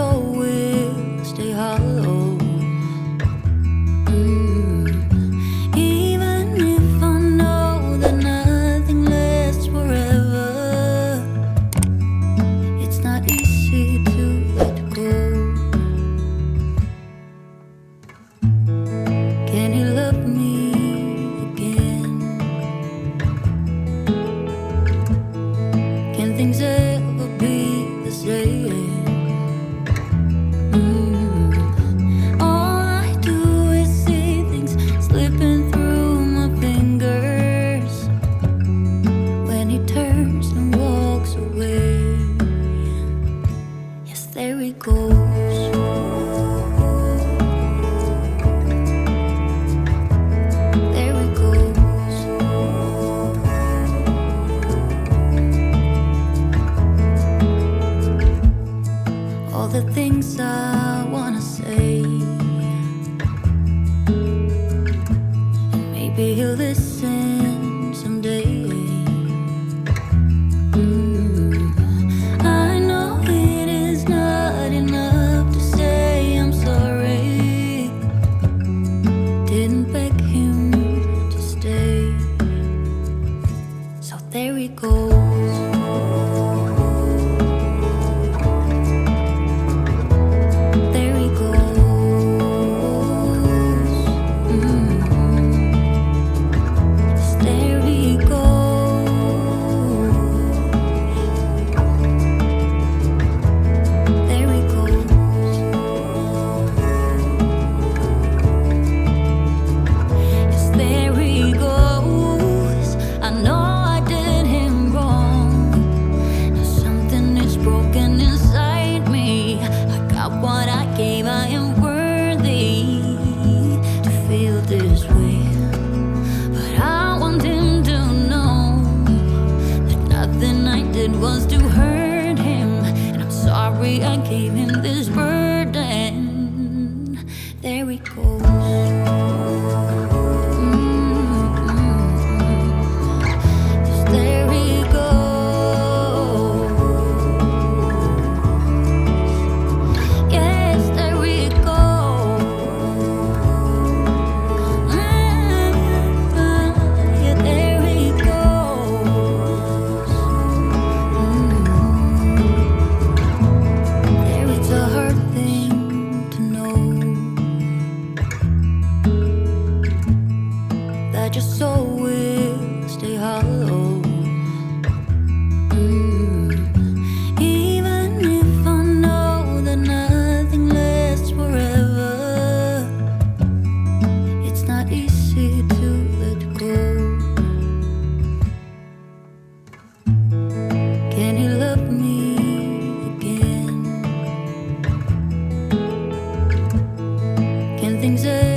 soul will stay hollow. Even if I know that nothing lasts forever, it's not easy to let go. Can he love me again? Can things ever be the same? All I do is see things slipping through my fingers when he turns and walks away. Yes, there he goes. There he goes. All the things I wanna say, and maybe he'll listen someday. I know it is not enough to say I'm sorry. Didn't beg him to stay, so there he goes. There he goes. Yes, there he goes. There he goes. Yes, there he goes. I know I did him wrong. Now something is broken inside me. I got what I gave. I am worthy to feel this way. But I want him to know that nothing I did was to hurt him. And I'm sorry I gave him this burden. There he goes. Yes, there he goes. Yes, there he goes. Yeah, there he goes. There it's a hard thing to know that your soul will stay hollow. Even if I know that nothing lasts forever, it's not easy to let go. Can he love me again? Can things ever